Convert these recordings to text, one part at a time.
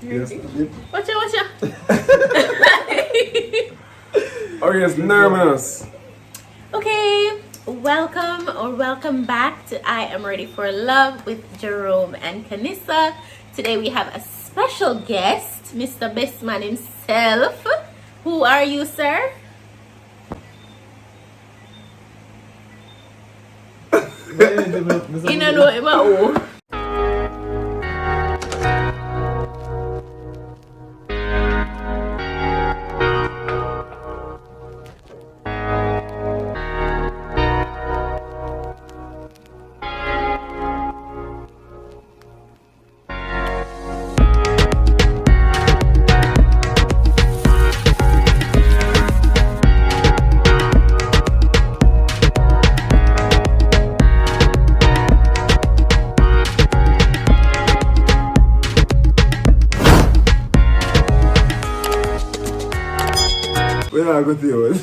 Yes. Watch out. Oh yes, nervous. Okay, welcome back to I Am Ready for Love with Jerome and Kanissa. Today we have a special guest, Mr. Bestman himself. Who are you, sir? You know him at all. We're not good to you.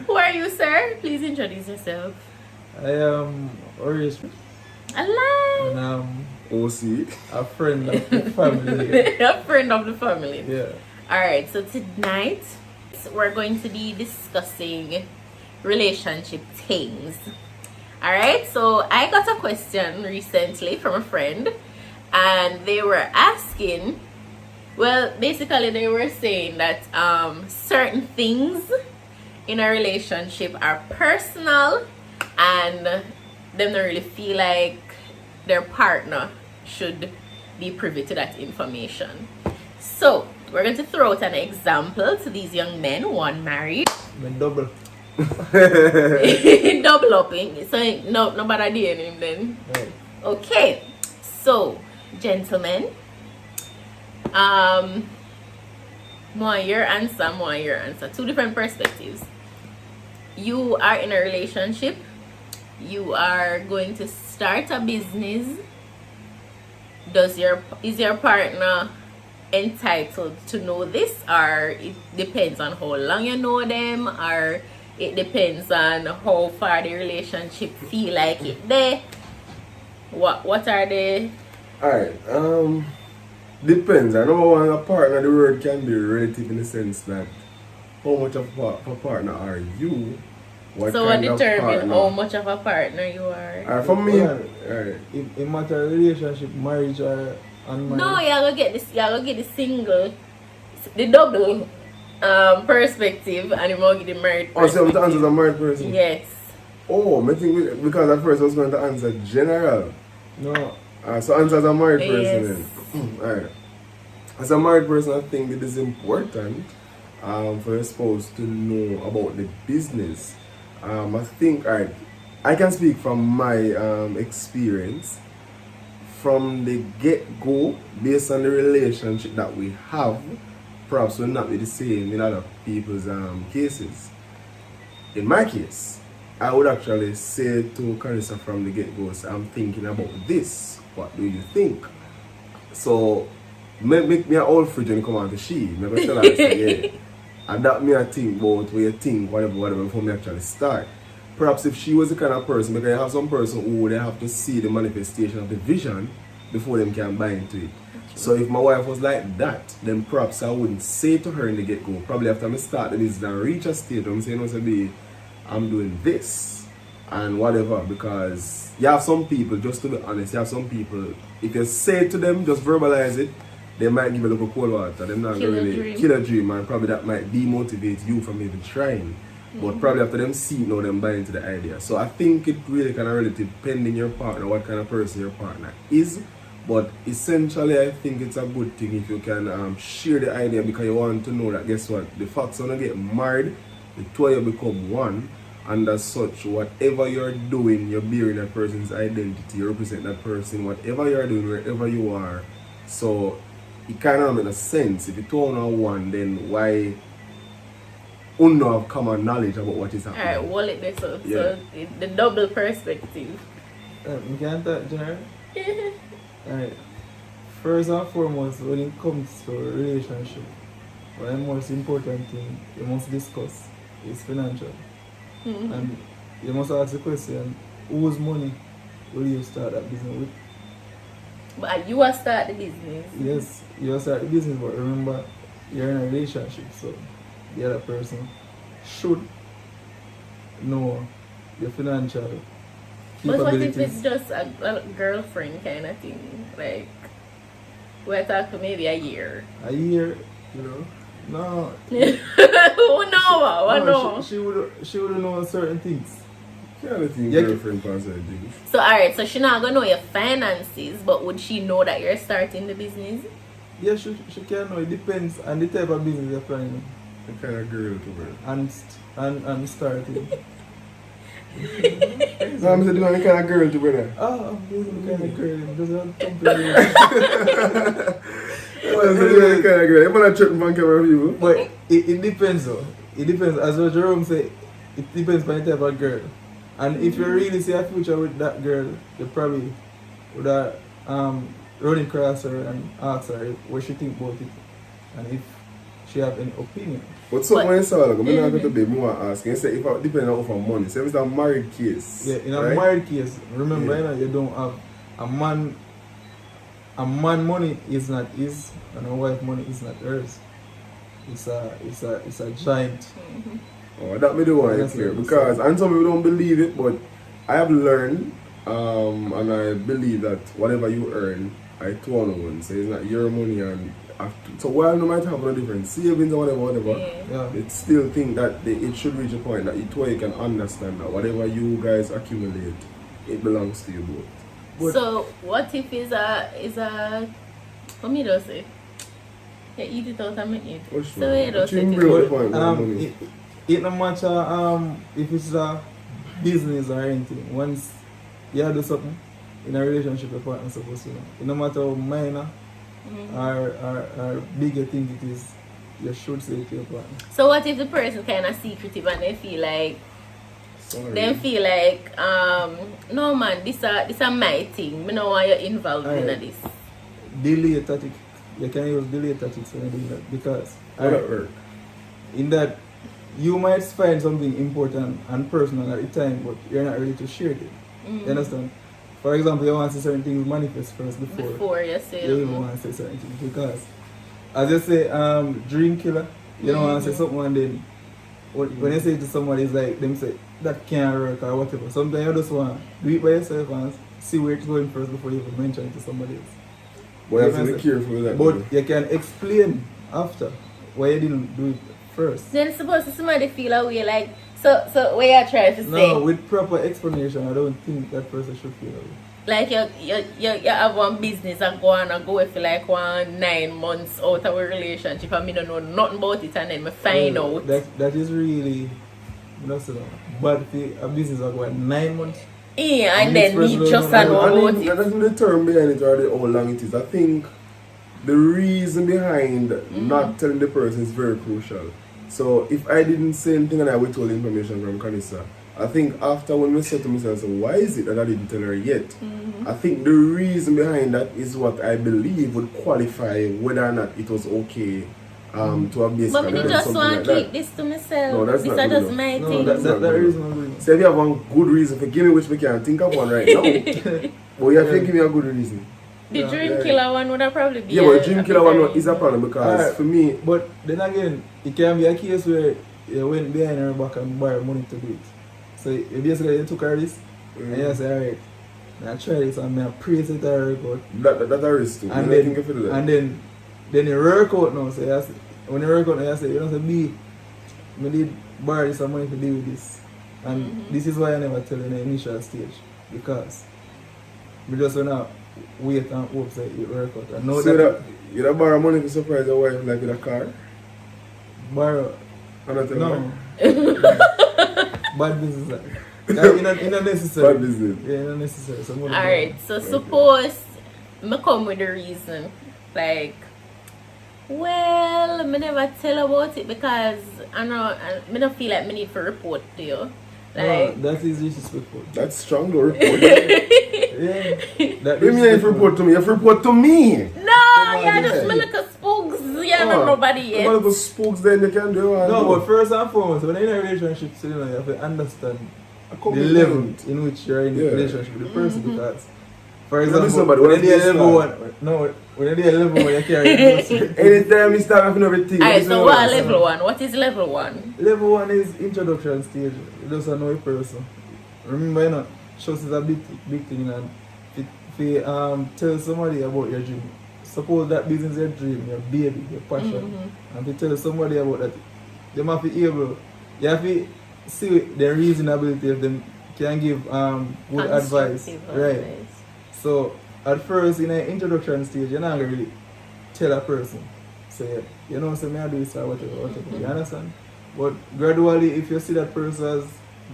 Who are you, sir? Please introduce yourself. I am Oris Alive. and I'm OC. a friend of the family. A friend of the family. Yeah. Alright, so tonight we're going to be discussing relationship things. Alright, so I got a question recently from a friend, and they were asking, well, basically they were saying that certain things in a relationship are personal and them don't really feel like their partner should be privy to that information. So we're going to throw out an example to these young men, one married. I'm double. Double upping. So nobody idea him then. Right. Okay. So, gentlemen, more your answer. Two different perspectives. You are in a relationship. You are going to start a business. Is your partner entitled to know this, or it depends on how long you know them, or it depends on how far the relationship feel like it there? What are the... Alright, depends. I know one a partner, the word can be relative in the sense that how much of a partner are you? What So what kind of determine partner? how much of a partner you are? Alright, for me, Well, alright. It matter relationship, marriage or unmarried. No, you're gonna get this. You're gonna get the single, the double perspective, and you're gonna get the married Oh, so I'm to answer perspective. as a married person? Yes. Oh, I think because at first I was going to answer general. No. So answer as a married person Yes. then. Alright. As a married person, I think it is important for your spouse to know about the business. I think, alright, I can speak from my experience. From the get-go, based on the relationship that we have, perhaps will not be the same in other people's cases. In my case, I would actually say to Carissa from the get-go, so I'm thinking about this. What do you think? So, make me an old fridge when you come on to she. Maybe tell her, say, yeah. And that me I think about what you think, whatever, before me actually start. Perhaps if she was the kind of person, because you have some person who they have to see the manifestation of the vision before them can buy into it. So if my wife was like that, then perhaps I wouldn't say to her in the get-go. Probably after I start the business and reach a stage where I'm saying, I'm doing this and whatever, because you have some people, just to be honest, you have some people, if you say it to them, just verbalize it, they might give you a little cold water. They're not Kill a really dream. kill a dream, and probably that might demotivate you from even trying. But probably after them see it now, them buy into the idea. So I think it really kind of relative depending your partner, what kind of person your partner is. But essentially, I think it's a good thing if you can share the idea, because you want to know that, guess what, the facts when you get married, the two of you become one, and as such, whatever you're doing, you're bearing that person's identity, you represent that person, whatever you're doing, wherever you are. So it kind of makes sense. If you two are one, then why uno have common knowledge about what is happening? Alright, wall it there so, Yeah. so the double perspective. You can't talk general. Alright. First and foremost, when it comes to a relationship, the most important thing you must discuss is financial. And you must ask the question, whose money will you start that business with? But you will start the business. Yes, you start the business, but remember, you're in a relationship, so the other person should know your financial But what if capabilities. it's just a girlfriend kind of thing? Like, we're talking maybe a year. A year, You know? no. Who know? I know. She would know certain things. Yeah, I think Yeah. girlfriend pass her things. So, alright, so she not gonna know your finances, but would she know that you're starting the business? Yeah, she can know. It depends on the type of business you're planning The kind of girl to her. and starting. No, I'm saying, the kind of girl to brother. Oh, this is the kind of girl. Because I'm company. Well, so the kind of girl. I'm not tripping on camera people. But it depends though. It depends. As what Jerome said, it depends on the type of girl. And if you really see a future with that girl, you probably would run across her and ask her what she think about it. And if she have any opinion. But something when you saw, like, I'm not going to Mhm. be more asking. You say, if I depend on for money, say it's a married case. Yeah, in a right? married case, remember Yeah. you don't have a man money is not his and a wife money is not hers. It's a giant. Mhm. Oh, that me the one That's clear. what I'm Because, saying. and some people don't believe it, but I have learned, and I believe that whatever you earn, I told no one. So it's not your money and so while no might have no different savings or whatever, Yeah. Yeah. it still think that it should reach a point that it where you can understand that whatever you guys accumulate, it belongs to you both. But- So, what if is a what me does say? You eat it out and me eat. Which So, one? you does Which it. you bring up the But, point about money. it no matter if it's a business or anything. Once you do something in a relationship, your partner's supposed to know. It no matter how minor Mhm. or big you think it is, you should say it to your partner. So, what if the person kind of secretive and they feel like Sorry. Then feel like, no man, this a my thing. Me no want you involved in Alright. this. Delay tactic. You can use delay tactics when you do that because How that work? in that you might find something important and personal at the time, but you're not ready to share it. Mm. You understand? For example, you want to see certain things manifest first Before you say you even want to say certain things because, as you say, dream killer. You don't want to say something and then when you say it to somebody, it's like them say that can't work or whatever. Sometimes you just want to do it by yourself and see where it's going first before you even mention it to somebody else. But you have to be careful with that. But though. you can explain after why you didn't do it first. Then suppose somebody feel a way like so what you trying to say? No, with proper explanation, I don't think that person should feel that way. Like you have one business and go on and go for like 9 months out of a relationship and me don't know nothing about it and then me find Well, out. That is really that's bad for a business that go 9 months. Yeah, and And then this me person just don't know know. about And it. that's the term behind it or how long it is. I think the reason behind not telling the person is very crucial. So if I didn't say anything and I withhold information from Kanisa, I think after when we said to myself, so why is it that I didn't tell her yet? I think the reason behind that is what I believe would qualify whether or not it was okay to have this But me kind of just something want like to keep that. this to myself. No, that's this not is good just enough. my No, thing. that reason I'm doing. So if you have one good reason for giving me, which we can't think of one right now, but you have to give me a good reason. The Yeah, dream yeah. killer one would have probably be Yeah, but dream killer one is a problem because Alright. for me, But then again, it can be a case where you went behind her back and borrowed money to do it. So you basically you took her risk and you say, alright, I try this and I praise it to her record. that a risk too. And You don't think if you do that. And then you work out now. So you say, when you work out now, you say, you don't say, B, I need borrow this money to deal with this. And this is why I never tell you in the initial stage. Because we just wanna wait and hope that it work out. And know So that you don't borrow money to surprise your wife like with a car? borrow. I'm not telling No. her. Bad business. In a necessary. Bad business. Yeah, in a necessary. So Alright, so suppose me come with a reason. Like, well, me never tell about it because me don't feel like me need to report to you. No, Like, that is disrespectful. That's strong though, report. Yeah. That What do you mean you have to report to me? You have to report to me! no, on, yeah, just yeah. me look at spooks. Yeah, not nobody yet. All the spooks then you can do. No, but first and foremost, when you're in a relationship, so, you have to understand I the level in which you're in Yeah. a relationship with the person because For You know, example, somebody when want you do to level start. 1, no, when you do level 1, you carry Anytime you start having everything. Alright, this so is what what- level 1? What is level 1? Level 1 is introduction stage. You just know a person. Remember, you know, trust is a big thing, and if you tell somebody about your dream, suppose that business is your dream, your baby, your passion, and if you tell somebody about that, they must be able, you have to see the reasonability of them can give good advice. Constructive Right. advice. So at first in an introduction stage, you're not gonna really tell a person, say, you know, say me I do this or whatever. You understand? But gradually, if you see that person as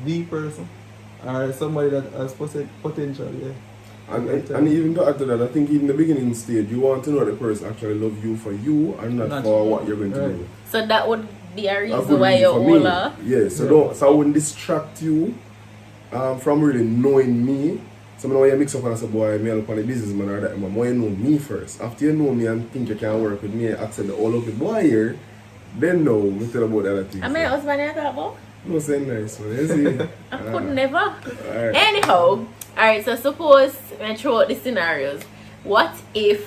the person or somebody that has potential, yeah. And even to add to that, I think in the beginning stage, you want to know the person actually love you for you and not for what you're going to Right. do. So that would be a A reason good why reason you're for me. older. Yeah, so Yeah. so I wouldn't distract you from really knowing me. So when you mix up and say, boy, me help on the businessman or that, but more you know me first. After you know me and think you can work with me and accept the all of the boy here, then no, we tell about the other things. And my husband you talk about? No, say nice one. You see? I could never. Alright. Anyhow, alright, so suppose I throw out the scenarios. What if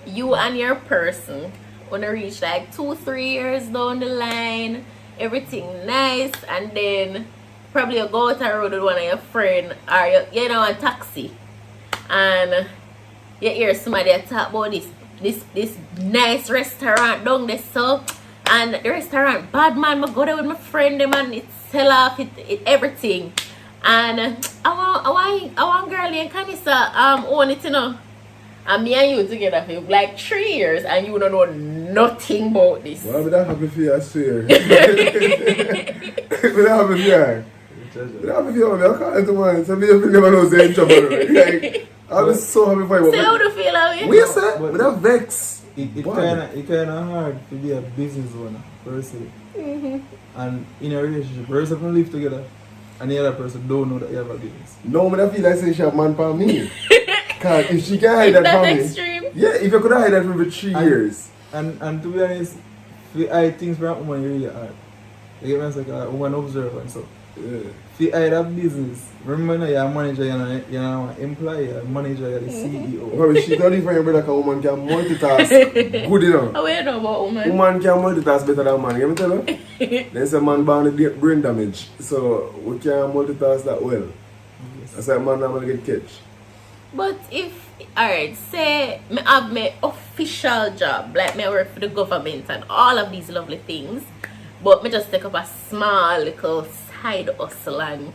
you and your person wanna reach like 2-3 years down the line, everything nice, and then probably you go out the road with one of your friend or you know a taxi and you hear somebody talk about this nice restaurant down there, so and the restaurant bad man, I go there with my friend them and it sell off it everything, and I want girl and Kanisa own it, you know, and me and you together for like 3 years and you don't know nothing about this. Well, I'm not happy for you, I swear. I'm not happy for you. I'm not happy for you, I can't do one. So me never know they're in trouble. Like, I'm so happy for you. So how do you feel how you? We say, but that vex. It Bad. kinda hard to be a business owner per se. And in a relationship, person can live together and the other person don't know that you have a business. No, but I feel like saying she have man for me. Cause if she can hide that That's from me. extreme. Yeah, if you could hide that for me 3 And- years. And to be honest, if I things from a woman really hard. You get me? It's like a woman observer and so. Yeah. If you hide a business, remember now you're a manager, you're an employee, you're a manager, you're the CEO. Probably she don't even brother cause woman can multitask good enough. How you know about woman? Woman can multitask better than man, you me tell you? There's a man born with brain damage, so we can multitask that well. That's why man normally get catch. But if, alright, say me have my official job, like me work for the government and all of these lovely things, but me just take up a small little side hustle and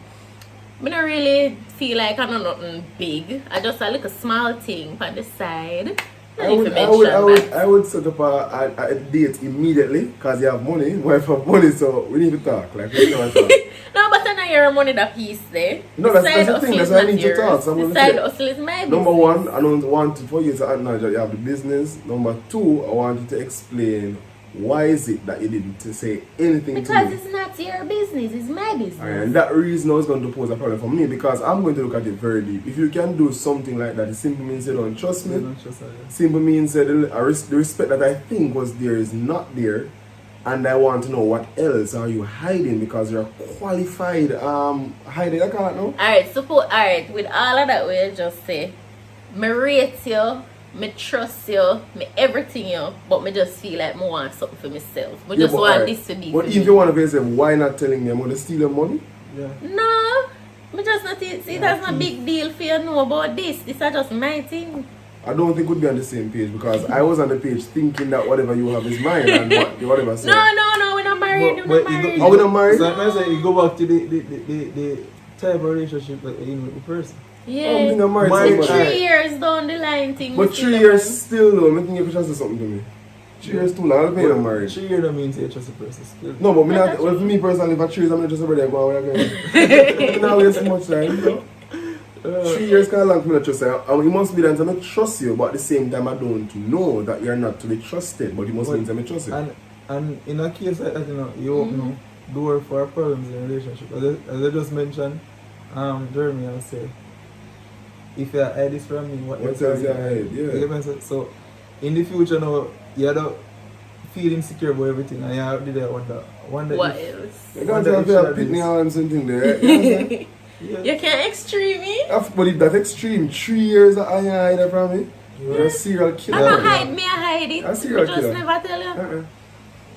me don't really feel like I know nothing big. I just a little small thing on the side. I would set up a date immediately because you have money, wife have money, so we need to talk. Like, we don't talk. No, but I know your money that piece there. No, The that's side the thing, hustle that's is why I not need to yours. talk. So I'm The gonna side say, hustle is my business. Number one, I don't want for you to acknowledge that you have the business. Number two, I want you to explain why is it that you didn't say anything to Because me. it's not your business, it's my business. And that reason I was going to pose a problem for me because I'm going to look at it very deep. If you can do something like that, it simply means you don't trust You me. don't trust her, yeah. Simply means that the respect that I think was there is not there. And I want to know what else are you hiding because you're qualified hiding. I can't know. Alright, with all of that we just say, me rate you, me trust you, me everything you, but me just feel like me want something for myself. Me just but want alright. this to be But for if me. you want to say, why not telling me I'm going to steal your money? Yeah. No, me just not see that's not big deal for you know about this. This is just my thing. I don't think we'd be on the same page because I was on the page thinking that whatever you have is mine and whatever. So. No, we're not married, we're not married. Are we not married? So I say you go back to the type of relationship that you're in with the person. I don't Yeah. think I'm married Married to somebody. 3 years down the line thing. But we 3 still years not- still though, I think you could trust something to me. 3 years too long, I don't think I'm married. 3 years don't mean you trust the person still. No, but me not, well, for me personally, for 3 years, I'm not just already going away. I'm not waste much time, you know. 3 years can't long for me to trust you. And it must be that I don't trust you, but at the same time, I don't know that you're not to be trusted, but it must mean that I trust you. And in a case like that, you know, you open up door for problems in a relationship. As I just mentioned, Jeremy, I said, if you hide this from me, what What else you hide? You Yeah. get me? So in the future now, you have to feel insecure about everything, and you have to wonder What if, else? You can't tell if you have pitney on something there. You understand? Yeah. You can't extreme me. But if that extreme, 3 years I hide from me. You're a serial I killer. don't hide me, I hide it. A I serial just killer. never tell you.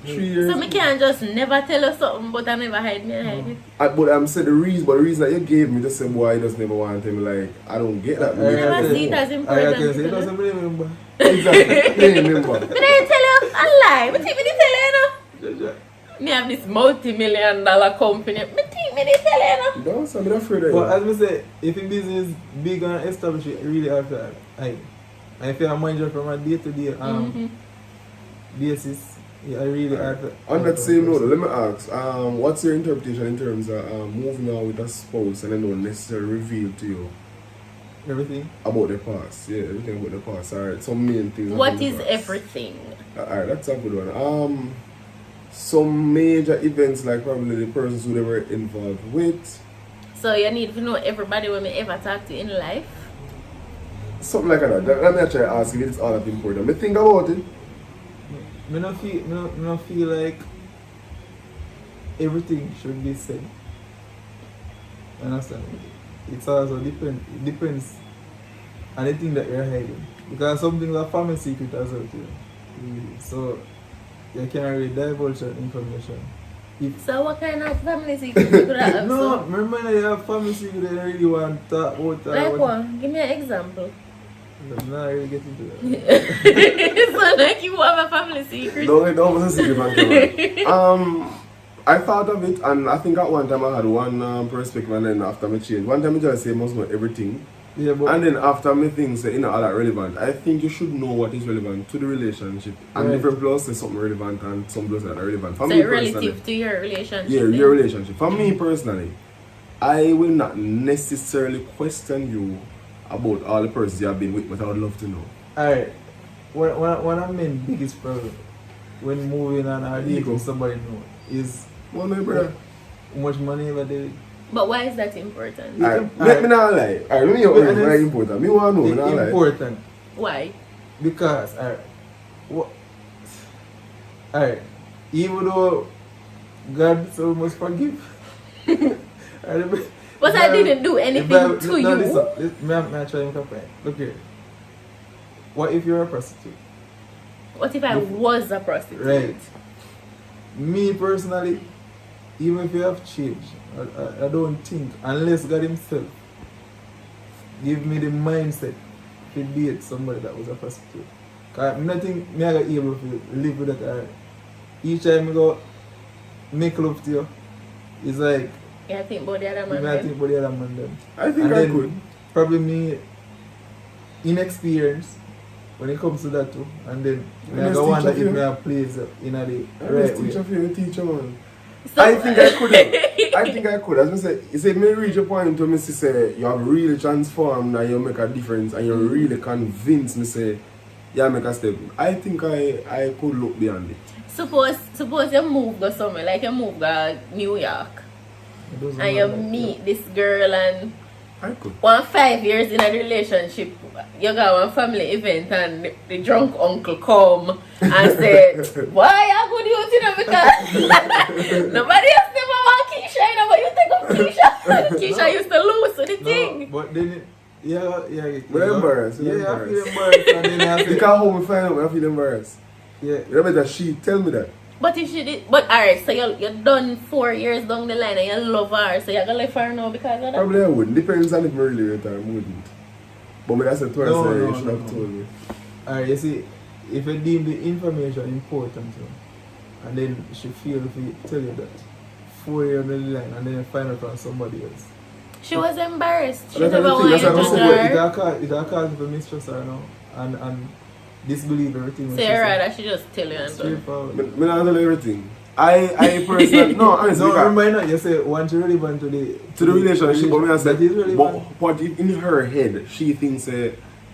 3 years. So I can't just never tell you something, but I never hide me, I hide it. But I'm saying the reason that you gave me, just say boy, I just never want him. Like I don't get that. I never see it as I important. can say it doesn't remember. Exactly. Remember. But I didn't tell you a lie. But think me didn't tell you, you know. Me have this multi-million-dollar company. Me think me didn't tell you, you know. No, so I'm not afraid of But you. as we say, if the business is big and established, it really hard to hide. And if you're a manager from a day-to-day basis, yeah, I really hard to. On that same note, let me ask, what's your interpretation in terms of moving on with a spouse and then don't necessarily reveal to you Everything. about the past? Yeah, everything about the past. Alright, some main things. What about the is past. everything? Alright, that's a good one. Some major events like probably the persons who they were involved with. So you need to know everybody when me ever talk to in life. Something like that. Let me actually ask if it's all that important. But think about it. Me not feel like everything should be said. Understand? It's also it depends on the thing that you're hiding. Because some things are family secret as well too. So you can't really divulge that information. So what kind of family secret you could have? No, So, remember you have family secret that you really want to talk about. like what? Give me an example. I'm not really getting to that. So like you have a family secret. Don't was a secret on camera. I thought of it and I think at one time I had one perspective and then after me change. One time I just say I must know everything. Yeah, but And then after me think say all that relevant. I think you should know what is relevant to the relationship. And Right. different plus say something relevant and some plus that are relevant. For So me relative personally. to your relationship. Yeah, then. your relationship. For me personally, I will not necessarily question you about all the persons you have been with, but I would love to know. alright. One of my biggest problem when moving on or Ego. dating somebody new is Well, my brother. how much money ever they But why is that important? Alright, let me not lie. Alright, let me hear what is very important. Me want to know, me not lie. important. Why? Because alright, even though God so must forgive. Alright, But I didn't do anything to you. Listen, may I try and complain? Look here. What if you're a prostitute? What if I was a prostitute? Right. Me personally, even if you have changed, I don't think, unless God Himself give me the mindset to date somebody that was a prostitute. Because I think me I got able to live with that. Each time I go make love to you, it's like, Yeah, I think about the other man. I then. think about the other man then. I think And I then could. probably me inexperience when it comes to that too. And then And I let's go wonder teach if of me you. have plays in the I'm right just teacher way. for you, teacher man. So, I think I could have. I think I could. As I say, you say, me reach a point to me say you have really transformed and you make a difference and you're really convinced me say you make a step. I think I could look beyond it. suppose you move go somewhere, like you move go New York, It doesn't and you matter. meet this girl and I could. 5 years in a relationship, you got one family event and the drunk uncle come and say, why you good youth, you know, because nobody else never want Keisha, you know, but you take up Keisha. Keisha used to lose to the No, thing. but then yeah. We're embarrassed, Yeah, we're I feel embarrassed. embarrassed and then I Because say, how we find out, I feel embarrassed. yeah. You better she tell me that. But if she did, but alright, so you're done 4 years down the line and you love her, so you're gonna let her know because of that? Probably I wouldn't. Depends on if I really rate her, I wouldn't. But me that's a twice No, you no, should no, have no. told me. Alright, you see, if you deem the information important to her, and then she feel if you tell you that 4 years down the line and then you find out from somebody else. She was embarrassed. She That's never the thing, wanted that's to what judge I'm saying. her. It will cause for mistrust her now and disbelieve everything. So she you're say. right, I should just tell you and done. Straightforward. Me not tell everything. I personally no, honestly, No, because remember not, you say once you're relevant to the relationship, but me I say, that is relevant. but what if in her head she thinks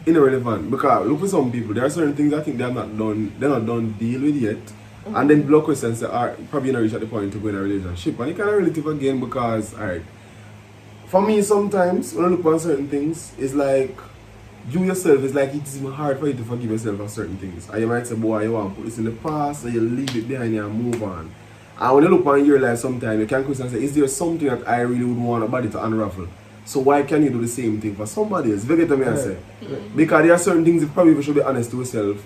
irrelevant? Because look for some people, there are certain things I think they're not done deal with yet. And then block questions say, probably not reach at the point to go in a relationship. And it kind of relative again because, alright, for me sometimes when I look on certain things, it's like you yourself, it's like it's even hard for you to forgive yourself for certain things. And you might say, boy, you want to put this in the past, so you leave it behind you and move on. And when you look on your life sometimes, you can question and say, is there something that I really would want a body to unravel? So why can you do the same thing for somebody else? If you get what I say. Because there are certain things that probably we should be honest to ourselves.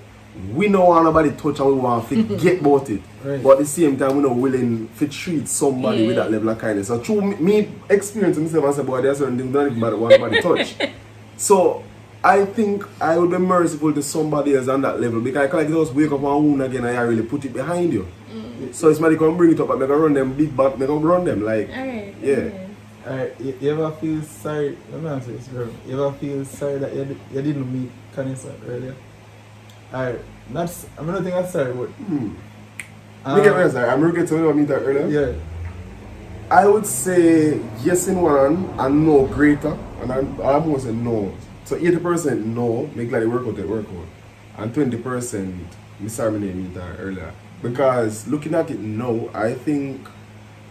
We don't want nobody touch and we want to forget about it. Right. But at the same time, we're not willing to treat somebody with that level of kindness. So through me experience myself and say, boy, there are certain things that I don't want nobody touch. So I think I would be merciful to somebody else on that level because I can like just wake up and wound again and I really put it behind you. So if somebody come bring it up and they can run them big back, they can run them like Alright. yeah. Alright, you ever feel sorry? Let me answer this, bro. You ever feel sorry that you didn't meet Kanisa earlier? Alright, I'm not think I'm sorry, but Me get me sorry. I'm regretting when I meet her earlier. yeah. I would say yes in one and no greater, and I almost say no. So 80% no, make like the workout, and 20% me sorry me didn't meet her earlier. Because looking at it now, I think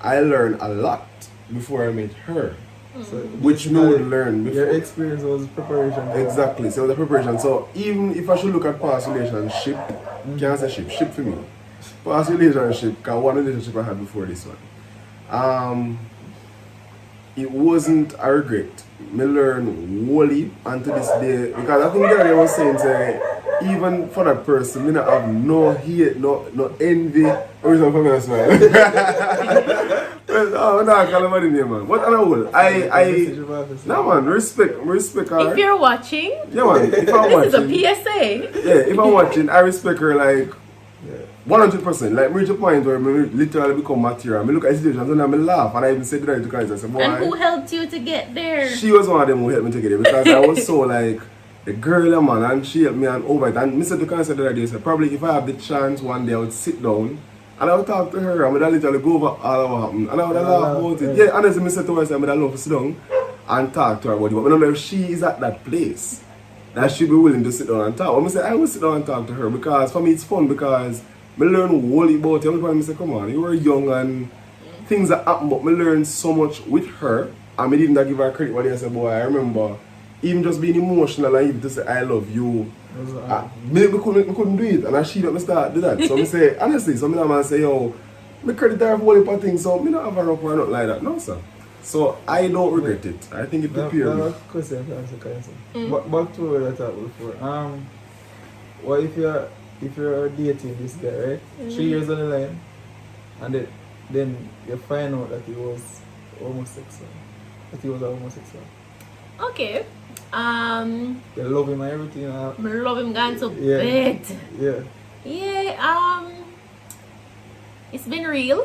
I learned a lot before I met her, So which me would learn your before. experience was preparation. Exactly, so the preparation. So even if I should look at past relationship, can't say ship for me. Past relationship, because one relationship I had before this one. It wasn't a regret. Me learn wholly and to this day because I think that I was saying say even for that person, me not have no hate, no envy, or something for me as well. Oh no, I can't remember the name, man. What other whole? No man, respect her. If you're watching, Yeah man, if I'm this is a watching. PSA. Yeah, if I'm watching, I respect her like 100%. Like, reach a point where I literally become material. I look at situations and I laugh and I even said that to guys. I said, boy, And who helped you to get there? she was one of them who helped me to get it because I was so like the girl, man, and she helped me and over it. And Mr. Dukan said the other day, so probably if I have the chance one day I would sit down and I would talk to her and I would literally go over all of what happened and I would laugh about it. Yeah, honestly, Mr. to her, I would love to sit down and talk to her about it. But I don't know if she is at that place that she'd be willing to sit down and talk. I say I will sit down and talk to her because for me it's fun because I learn wholly about it. Every time I say, come on, you were young and things that happen, but I learned so much with her. And I didn't give her credit when I said, boy, I remember even just being emotional and even to say, I love you. I couldn't do it. And she let me start do that. So I say, honestly, so I say, yo, I credit her for wholly things, so I don't have a rock or not like that. No, sir. So I don't regret it. I think it prepared me. Question to answer, But back to what I talked before. What if you're dating this guy, right? 3 years on the line, and then you find out that he was homosexual. Okay. You love him and everything. I love him gone to Yeah. bed. Yeah. Yeah, it's been real.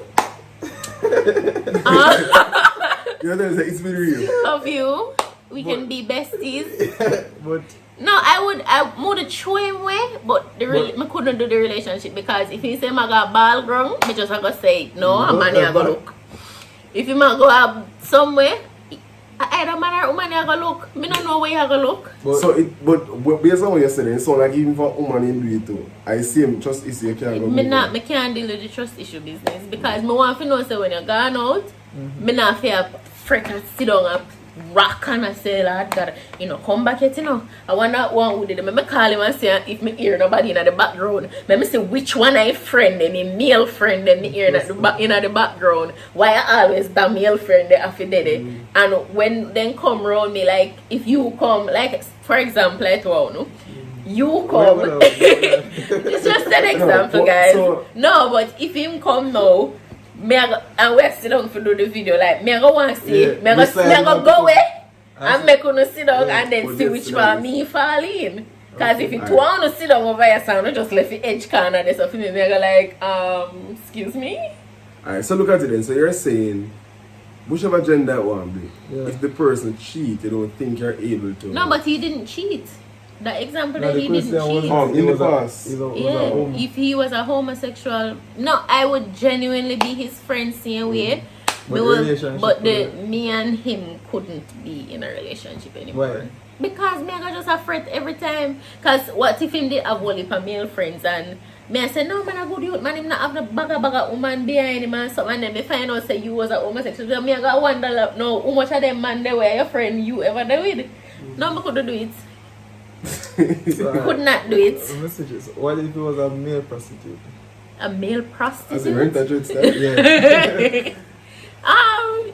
You know, it's been real. Love you. We can be besties. But No, I would show him way, but I couldn't do the relationship because if he say I got ball ground, I just go say no, a man I go look. If you might go up somewhere, either man or woman I go look. I don't know where you go look. But based on what you're saying, it's not like even for woman in do it too. I see him trust issue you can't go. I can't deal with the trust issue business because I want to know say when you're gone out, I not feel freaking sit down and rock and I say, Lord God, come back yet, I wonder one who did it. I call him and say if me hear nobody in the background. I say which one I friend and a male friend and me hear in the background. Why I always that male friend that I did it. And when then come around me, like if you come, like for example, like you come. It's just an example, guys. No, but if him come now, and we're sit down to do the video, like me I go want to see, me I go away and make you sit down and then see which one me fall in. Because if you want to sit down over here, so I just left the edge corner there, so for me I go like, excuse me? Alright, so look at it then. So you're saying, whichever gender it want to be, if the person cheat, you don't think you're able to. No, but he didn't cheat. The example No, that the he didn't question was- cheat. In the past. If he was a homosexual, no, I would genuinely be his friend same way. But me and him couldn't be in a relationship anymore. Why? Because me I just a fret every time. Cause what if him did have only for male friends and me I say no man a good youth man him not have no bag woman behind him and something and then me find out say you was a homosexual. So me I got wonder like, no how much of them man they were your friend you ever done with? No me couldn't do it. So, Could not do it. Messages. What if it was a male prostitute? A male As a prostitute? rent a jet style? Yeah.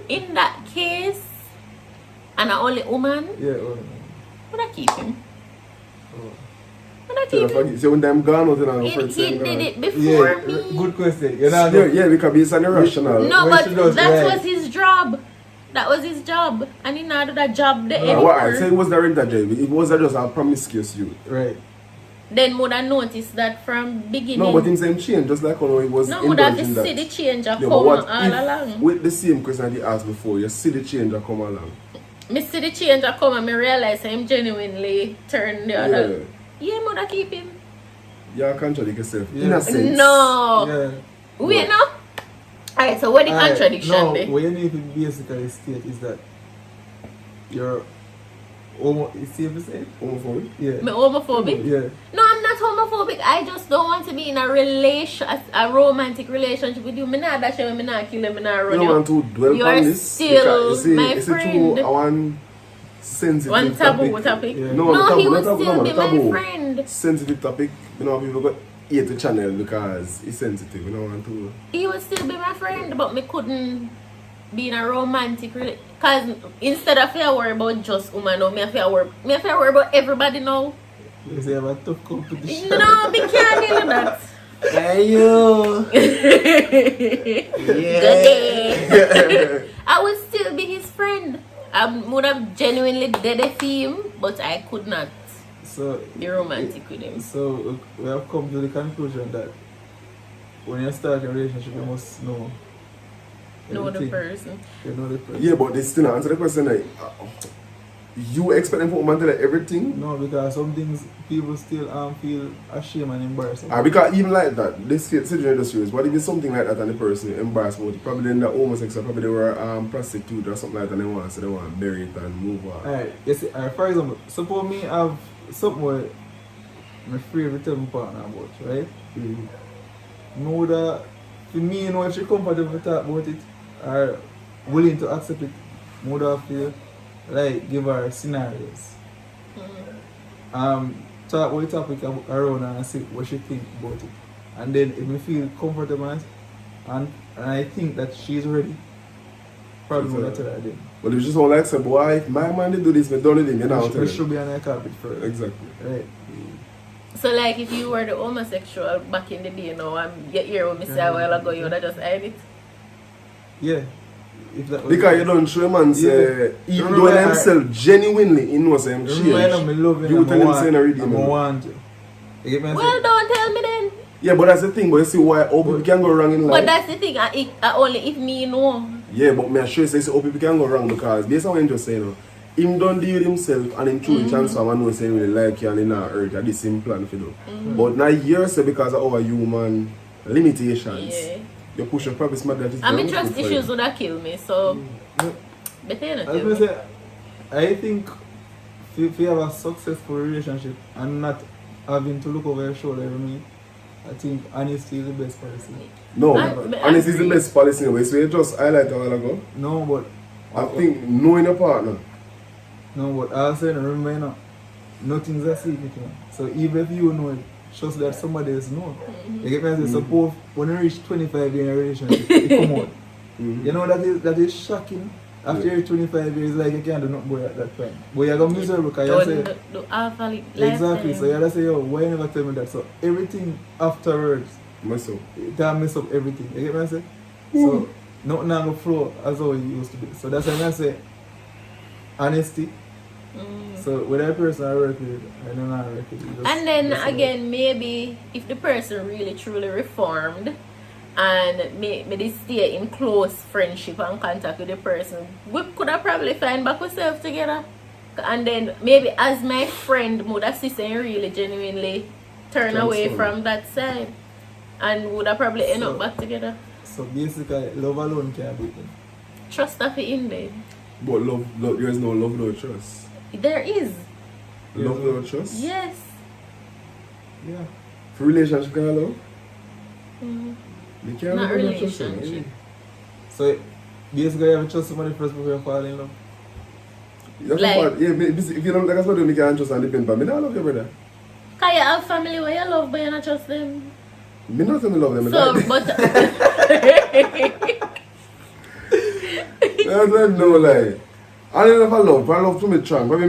In that case, and a only woman, Yeah. would I keep him? Oh. Would I keep him? So when them gone out and He did it Yeah, before me. good question. You know, Yeah, because it's an irrational. No, When but she does that right. was his job. That was his job. And he not do that job there Well, I anymore. say it was the rent a jet. It was just a promiscuous youth. Right. Then would have noticed that from beginning. No, but him saying change, just like how he was No, would have indulging to see that. the change Yeah, come but what all if, along. with the same question that he asked before, you see the change that come along? Me see the change come and me realize him genuinely turned the other. Yeah, Yeah, would I keep him? you contradict yourself. Yeah. In a sense. No. Yeah. Wait, no. Alright, so what the Alright, contradiction no, there? what you need to basically state is that you're it's safe to say? Homophobic? Yeah. Me homophobic? Yeah. No, I'm not homophobic. I just don't want to be in a romantic relationship with you. Me not dash you, me not kill you, me not You run don't you. want to dwell You on are this. still because, you see, my it's friend. a one sensitive One taboo topic. Yeah. No, No, the he taboo, would the taboo, still no, be the my taboo. friend. Sensitive topic. You know, people got hate the channel because it's sensitive. You don't want to. He would still be my friend, but me couldn't be in a romantic relationship. Cause instead of I worry about just woman, no, me have to worry about everybody now. You say you have a tough competition. No, me can't do that. Hey, you. Good day. I would still be his friend. I would have genuinely did it for him, but I could not So, be romantic with him. so we have come to the conclusion that when you start a relationship, you must know. Know the everything. person. You know the person. Yeah, but they still not answer the question. Like, you expect them for woman to like everything? No, because some things people still feel ashamed and embarrassed. Because even like that, this situation is serious. What if it's something like that and the person embarrassed about it? Probably in the homosexual, probably they were prostitute or something like that and they want, so they want to bury it and move on. Alright, you see, for example, suppose me have something where I'm afraid to tell my partner about, right? Mm. Know that for me, you know, if she comfortable to talk about it or willing to accept it, more than feel like give her scenarios. Talk about the topic around her and see what she think about it. And then if we feel comfortable and I think that she's ready, probably will tell her then. But if you just want to like say, boy, if my man did do this, me done it, you know. We should be on a carpet first. Exactly. Right. So like if you were the homosexual back in the day, you know, and you hear what me say a while ago, you would have just hide it. Yeah. If that was Because you don't show a man say, even Remember though I- himself genuinely he knows him change. Remember, I'm loving You tell him saying already, I'm man. want you. You get me? I Well, say? don't tell me then. Yeah, but that's the thing. But you see why all people can go wrong in life. But that's the thing, only if me know. Yeah, but me assure you say all people can go wrong because based on what you just say, you know, him don't deal with himself and him truly transform and know say he really like you and he not hurt you. That's the same plan for you. But now you say because of our human limitations, Yeah. you push a promise matter that is I mean, very trust good for you. issues would have killed me, so No, better you not I tell was me. gonna say, I think if you have a successful relationship and not having to look over your shoulder every minute, I think honesty is the best policy. No, I honesty is the agree. best policy anyway. So you just highlight a while ago. No, but I think knowing a partner. No, but I say, remember, you know, nothing's a secret, you know. So even if you know it, trust that somebody else know. You get me? I say, suppose when you reach 25 years in a relationship, it come out. Mhm. You know that is shocking. After Yeah. you're 25 years, like you can't do nothing boy at that time. But you're gonna miserable because you say Don't do half a exactly. So you gotta say, yo, why you never tell me that? So everything afterwards, Myself. it can mess up everything. You get me? I say. So nothing now go flow as how it used to be. So that's why I say honesty. So whether a person I work with, I don't know I work with. you just- And then just again, maybe if the person really truly reformed and may they stay in close friendship and contact with the person, we could have probably find back ourselves together. And then maybe as my friend would have sister really genuinely turn away Transform. from that side and would have probably end up So- back together. So basically, love alone can't beat them. Trust of it in there. But love, there is no love, no trust. There is. Love, no trust. Yes. Yeah. For relationship, can I love? Mhm. You can't Not love, no trust. you know. relationship. So basically, you have to trust somebody first before you fall in love. That's Like- part, yeah, if you don't like somebody, you can't trust and depend on me. I love you, brother. Cause you have family where you love but you not trust them. Me not saying me love them. So, Like, but that's like no lie. I don't know if I love to me strong. But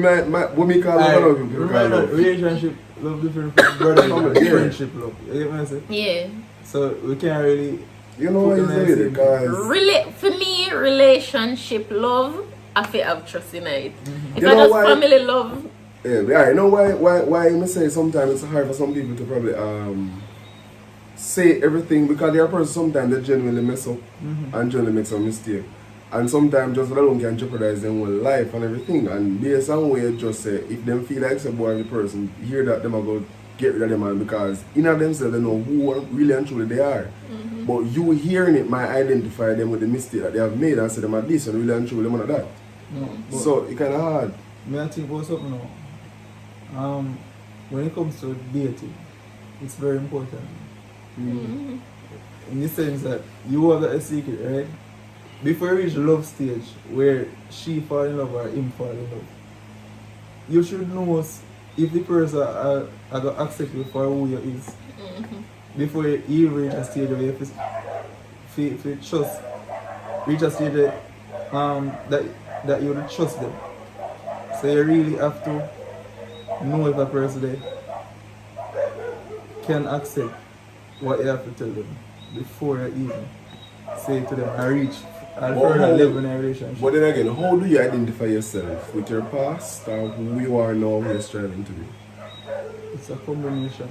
what me call love, I love people call Remember, love. relationship love different from brother love, Yeah. friendship love. You get what I say? yeah, So we can't really. You know what you say, because for me, relationship love, I feel have trust in it. If You I know just why? family love, yeah, I know why I say sometimes it's hard for some people to probably say everything, because there are persons sometimes that genuinely mess up and genuinely make some mistake. And sometimes just that alone can jeopardize their whole life and everything. And there's some way just say if them feel like some boy the person, hear that them are going to get rid of them, man, because in of themselves they know who really and truly they are. But you hearing it might identify them with the mistake that they have made and say them are this and really and truly them are that. No, but So it kinda hard. me I think about something now. When it comes to dating, it's very important. In the sense that you have a secret, right? Before you reach the love stage where she fall in love or him fall in love, you should know if the person are going to accept you for who you is. Before you reach a stage where you feel trust, reach a stage that you will trust them. So you really have to know if a person there can accept what you have to tell them before you even say to them and reach a further level in a relationship. But then again, how do you identify yourself? With your past or who you are now, who you're striving to be? It's a combination.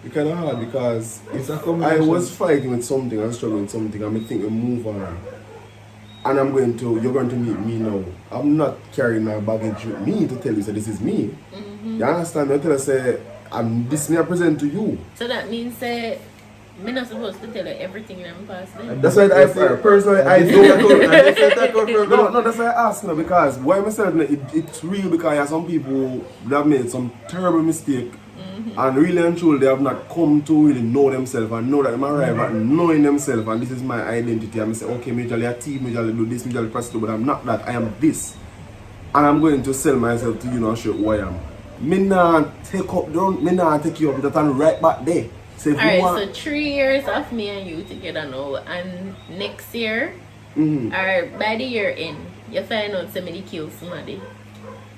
It's kind of hard because It's a if I combination. was fighting with something and struggling with something, I'm thinking to move on. And you're going to meet me now. I'm not carrying my baggage with me to tell you, so this is me. You understand? I tell you, say, this me I present to you. so that means me not supposed to tell her everything in my past. Then. That's why personally, I don't. No, No, that's why I ask now, because why I'm saying it's real, because there are some people that have made some terrible mistake and really and truly they have not come to really know themselves and know that they arrive at knowing themselves and this is my identity. I'm saying, okay, majorly a team, majorly do this, majorly press but I'm not that, I am this. And I'm going to sell myself to you and show who I am. Me not take you up with that and right back there. Say, Alright, so 3 years of me and you together now, and next year, or by the year end, you find out somebody kill somebody.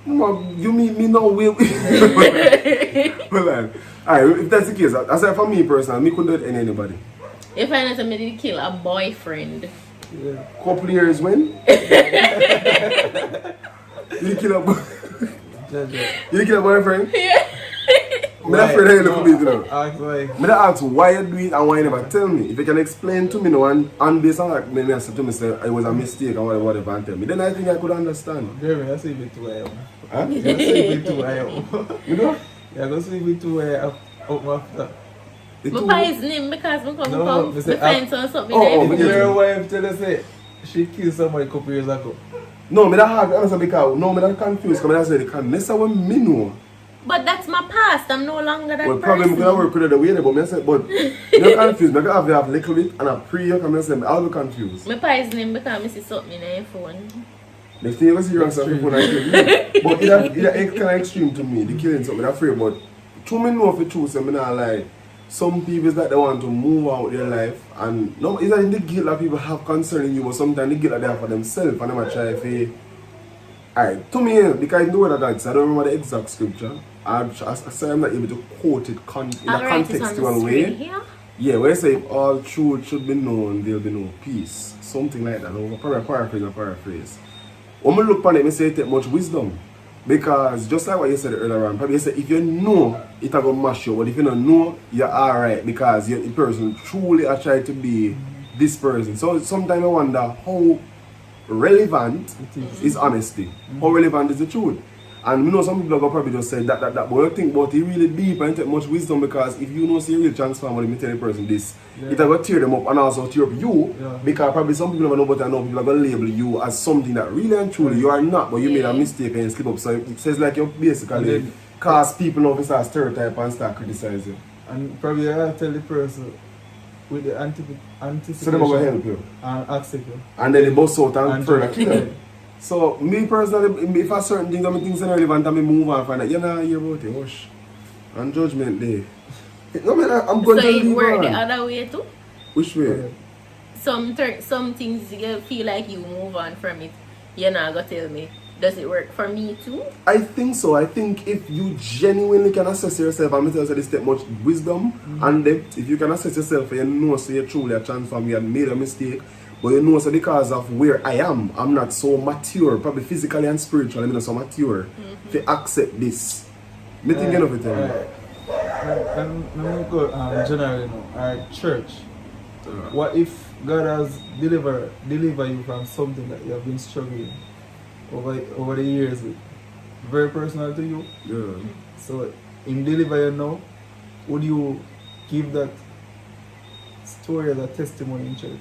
You mean me now? Well, alright, if that's the case, I say for me personally, me couldn't do it in anybody. You find out somebody kill a boyfriend. Yeah. Couple years when? You kill a you kill a boyfriend? Yeah. I'm not afraid of you look at me. Ask why. I'm not ask why you do it and why you never tell me. If you can explain to me now and based on like maybe I said to me say it was a mistake or whatever and tell me, then I think I could understand. Jeremy, I see it too high. Huh? You see it too high. You know? Yeah, go see it too high up after. It My too- poison him because I come No, come me say, find something Oh, there. me get Your wife tell us say she killed somebody a couple years ago. No, me not hard to answer because no, me not confused because I say the can necessarily what me know. But that's my past. I'm no longer that Well, person. probably because I work with the way but me say, but you're confused. Me have to have little bit and I pray you come and say I'll be confused. My poison him because I see something in your phone. Next thing you ever see you answer people like you. But it's kind of extreme to me, the killing something, I'm afraid. But to me know for truth, so me not like some people is that they want to move out their life and no, it's not the guilt that people have concerning you, but sometimes the guilt that they have for themselves and they might try to alright, to me, because I know what that is, I don't remember the exact scripture. I say I'm not able to quote it in a contextual way. Here. Yeah, where I say if all truth should be known, there'll be no peace. Something like that. I'll probably paraphrase. When I look upon it, I say it take much wisdom. Because just like what you said earlier on, probably you say if you know, it will mash you. But if you don't know, you're alright because you're the person truly are trying to be this person. So sometimes I wonder how relevant is honesty. How relevant is the truth? And you know some people are probably just say that, but you think about it really deep and take much wisdom because if you know see a real transform when you tell a person this, it will tear them up and also tear up you because probably some people never know but I know people are going to label you as something that really and truly you are not, but you made a mistake and you slip up. So it says like you basically cause people now to start stereotype and start criticizing. And probably I have to tell the person with the anticipation So they're going to help you. and accept you. And then they bust out and further just- kill them. So, me personally, if I certain things are relevant and me move on from that, you know, hear about it, hush. And judgment day. No, man, I'm So going to it leave work the on. other way too? Which way? Some things you feel like you move on from it. You're not gonna tell me. Does it work for me too? I think so. I think if you genuinely can assess yourself, I'm going to tell you this take much wisdom and depth. If you can assess yourself and you know so you're truly a transform, you have made a mistake, but you know so because of where I am, I'm not so mature, probably physically and spiritually, I'm not so mature to accept this. Me thinking of it. Let me go generally now. Alright, church. What if God has deliver you from something that you have been struggling over the years with? Very personal to you. Yeah. So in deliver you now, would you give that story as a testimony in church?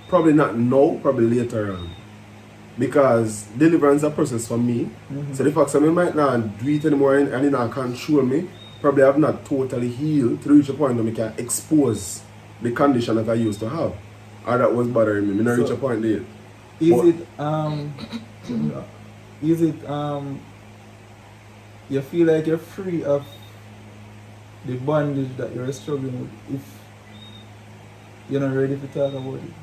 Probably not now, probably later on. Because deliverance is a process for me. So the fact that I might not do it anymore and it not control me, probably have not totally healed to reach a point where I can expose the condition that I used to have. Or that was bothering me. I not reach a point there. Is it you feel like you're free of the bondage that you're struggling with if you're not ready to talk about it?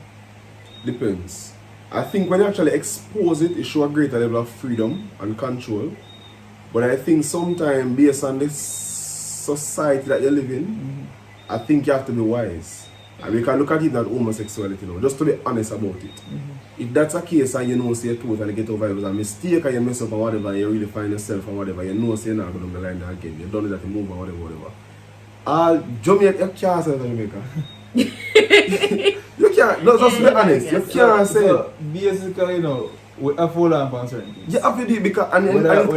Depends. I think when you actually expose it, it shows a greater level of freedom and control. But I think sometimes based on this society that you live in, I think you have to be wise. And we can look at it as homosexuality now, just to be honest about it. If that's a case and you know so you totally get over it was a mistake and you mess up or whatever and you really find yourself or whatever, you know so you're not going down the line again. You've done it at the move or whatever. Jamaica, you can't say Jamaica. You can't, no, just be honest, you can't say So basically, you know, we have to hold on to certain things. you have to do it because and With a it's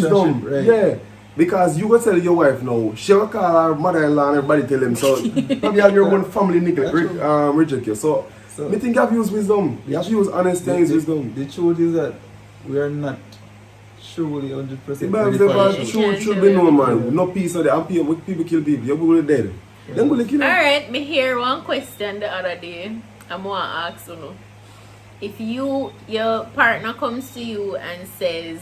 wisdom. relationship, right. Yeah. Because you go tell your wife now, she will call her mother-in-law and everybody tell them, so probably have your own family reject you. So I think you have to use wisdom. You have to use honesty and use wisdom. The truth is that we are not truly 100% The ready Bible for says the truth should be known, man. No peace of the and people kill people. You're going to dead. Then go to kill them. Alright, me hear one question the other day. I'm going to ask you. If your partner comes to you and says,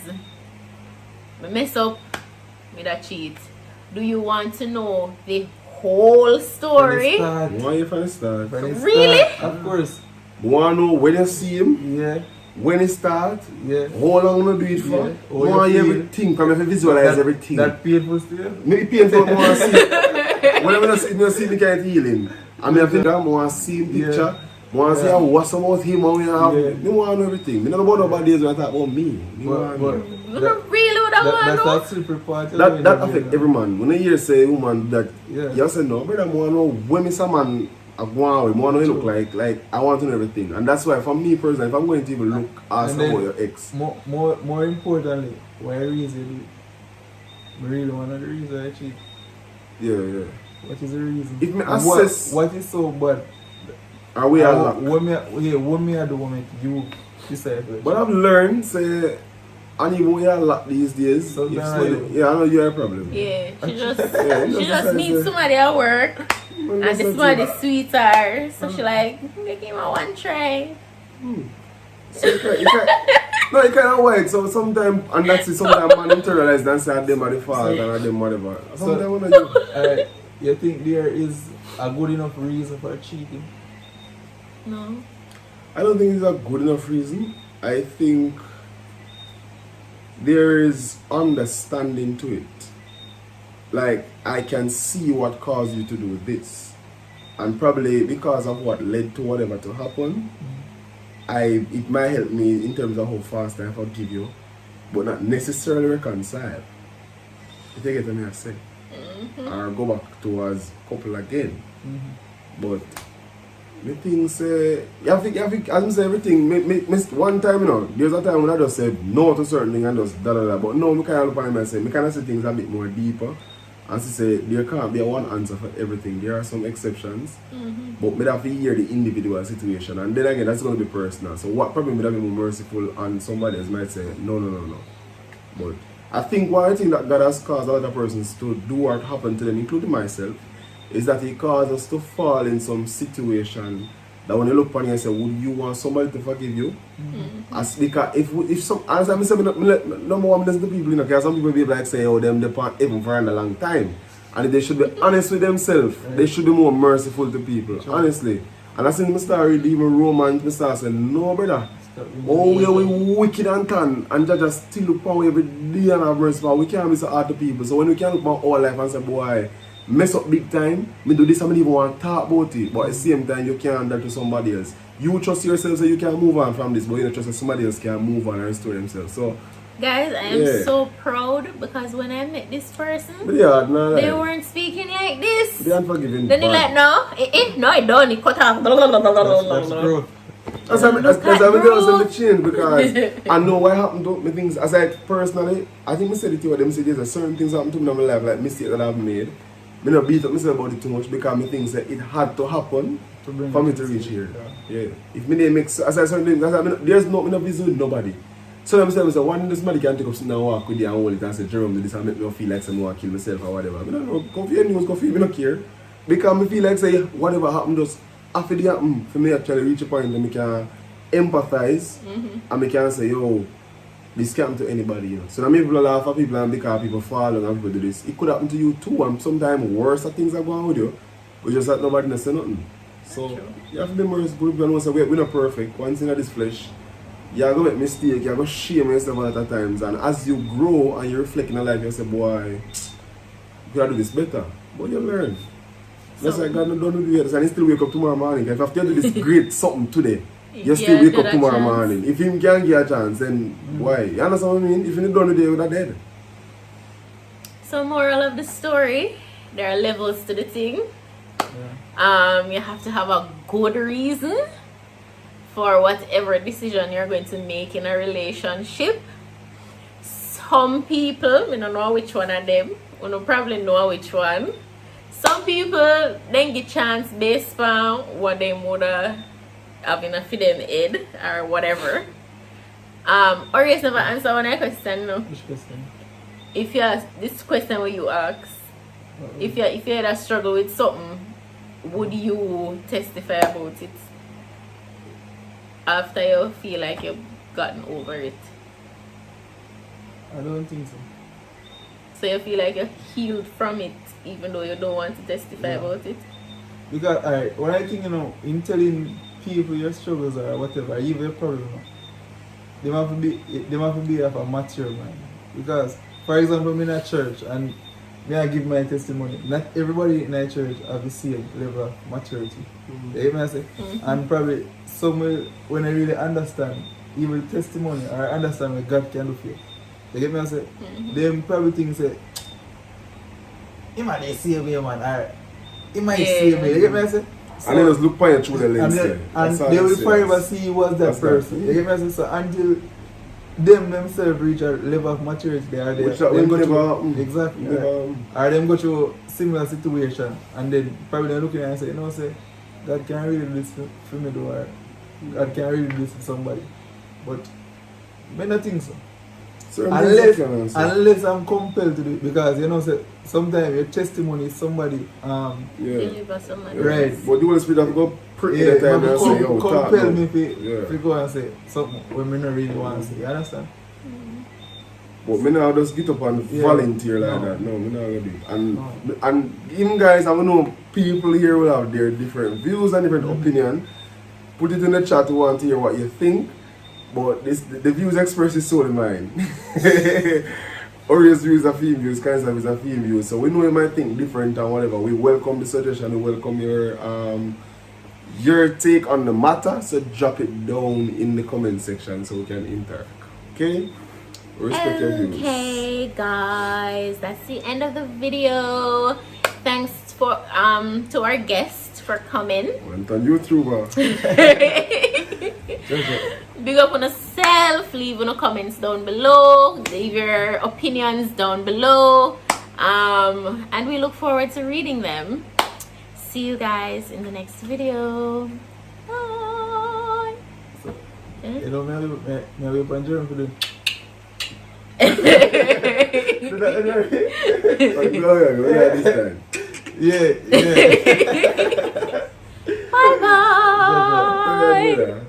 "Me mess up, me that cheat," do you want to know the whole story? Why you from the start? Really? Of course. Want to know when you see him, Yeah. when he start, Yeah. how long you do it for, Yeah. How want you you feel. everything, from if you visualize everything. That painful still? Maybe painful, I want to see. When I see the kind of healing, I mean, I think I want to see him picture. I want to see what's about him, and we have. Yeah. I want to know everything. I don't know about nobody else when I talk about me. You don't really would want to that's know? that super part. That affect every man. When I hear say woman that, Yeah. you say no, brother, I want to know when me some man I go on with, I want to look like I want to know everything. And that's why for me personally, if I'm going to even look, ask And then- about your ex. More importantly, why reason I really one of the reasons I cheat. Yeah. What is the reason? If me And assess- what is so bad? Are we all What me I do make you decide first? But I've learned, say, and even we are locked these days. So if now somebody- yeah, I know you have a problem. Yeah, she just Yeah, she just just says, meets somebody at work Man, and that's the not somebody it. sweet her. So she like, give him a one try. So you can't, no, you can't wait. So sometimes, and that's it, sometimes man internalize and say them are the fault and are them whatever. Sometimes when you You think there is a good enough reason for cheating? No. I don't think it's a good enough reason. I think there is understanding to it. Like, I can see what caused you to do this. And probably because of what led to whatever to happen, it might help me in terms of how fast I forgive you, but not necessarily reconcile. If you get what I say. Or go back towards couple again. But the thing say, you have to, as I say everything, one time, you know, there's a time when I just say no to certain things and just da. But no, I kind of look at myself, I kind of see things a bit more deeper. And to say, there can't be a one answer for everything. There are some exceptions. But we have to hear the individual situation. And then again, that's going to be personal. So what probably would have been more merciful and somebody else might say, no. But I think one thing that God has caused a lot of persons to do what happened to them, including myself, is that He caused us to fall in some situation that when you look upon you and say, would you want somebody to forgive you? As because if some, as I say, number one, listen to people, you know, because some people be like say, oh, them depart even for a long time. And they should be honest with themselves. Right. They should be more merciful to people, Sure. honestly. And I since I start reading even Romans, I start saying, no brother. Stop being Oh, we are wicked and tan, and just still look power every day and have mercy. We can't be so hard to people. So when we can look at our life and say, boy, mess up big time, me do this and I don't even want to talk about it. But at the same time, you can't do that to somebody else. You trust yourself so you can move on from this, but you don't trust that somebody else can move on and restore themselves. So, Guys, I am Yeah. so proud because when I met this person, but yeah, no, they weren't speaking like this. they unforgiving. Then he like, no, no, it don't. It cut off. Blah, blah, blah, blah, blah, blah, That's blah. growth. As I Look at the growth. change because I know what happened to me things. As I personally, I think I said it to you, them say there's certain things happen to me in my life, like mistakes that I've made. I don't beat up myself about it too much because I think that it had to happen To bring for me it to reach here. Yeah. Yeah. If me didn't make, as I certain things, there's no, me no visit with nobody. So I'm saying, one day somebody can take up something and walk with you and hold it and say, Jerome, do this and make me feel like I want to kill myself or whatever. I don't know, come for your news, come for you, I don't care. Because I feel like say, whatever happened, just after the happen, for me actually reach a point that I can empathize and I can say, yo, this can't happen to anybody. You know? So now people laugh at people and because people fall and people do this. It could happen to you too, and sometimes worse things are going on with you. But just that nobody knows nothing. So you have to be merciful. People know we're not perfect. One thing of this flesh. You're going to make mistakes, you're going to shame yourself a lot of times, and as you grow and you reflect in your life, you say, boy, you gotta do this better. But you learn. That's why God don't do this, and you still wake up tomorrow morning. If you have to do this great something today, you still wake up tomorrow morning. If him can't get a chance, then why? You understand what I mean? If you don't do it, you're dead. So moral of the story, there are levels to the thing. Yeah. You have to have a good reason for whatever decision you're going to make in a relationship. Some people, I don't know which one of them, you don't probably know which one. Some people then get chance based on what they would have in a for them head or whatever. Or you never answer one question, no? Which question? If you ask this question where you ask, if you had a struggle with something, would you testify about it after you feel like you've gotten over it? I don't think so. So you feel like you're healed from it even though you don't want to testify Yeah. about it? Because when I think, in telling people your struggles or whatever, even your problem, they have to be of a mature mind. Because, for example, I'm in a church and may I give my testimony. Not everybody in a church have the same level of maturity. You get me I say? And probably some will, when I really understand even testimony or understand what God can do for you. You get me I say? Them probably think say, he might save me, man, or he might save me. You get me I say? So, And then just look point through the and lens. they will forever see you as that That's person. that. You get me I say? So until them themselves reach a level of maturity, they are there. Which that Them will go never through- happen. exactly. Never Right. happen. Or them go through similar situation and then probably they're looking at it and say, say, God can't really do this for me though, or God can't really do this for somebody. But I don't think so. Certain things you can answer. Unless I'm compelled to do it, because say, sometimes your testimony is somebody Yeah. Deliver somebody. Right. But the Holy Spirit have to go prick yeah, the time and say, yo, talk compel now. me Yeah. to go and say something when I don't really want to say. You understand? But me now just get up and Yeah. volunteer like No. that. No, me not gonna do it. And No. and even guys, I know people here will have their different views and different opinion. Put it in the chat who want to hear what you think. But the views expressed is solely mine. Ori's views are theme views, Kai's views are theme views. So we know you might think different and whatever. We welcome the suggestion, we welcome your take on the matter. So drop it down in the comment section so we can interact. Okay? We respect your views. Okay, guys, that's the end of the video. Thanks for to our guest for coming. Went on YouTuber. Big up on yourself. Leave your comments down below. Leave your opinions down below. And we look forward to reading them. See you guys in the next video. Bye. You know, me have a Jerome for the This time. yeah. Bye bye. Yeah.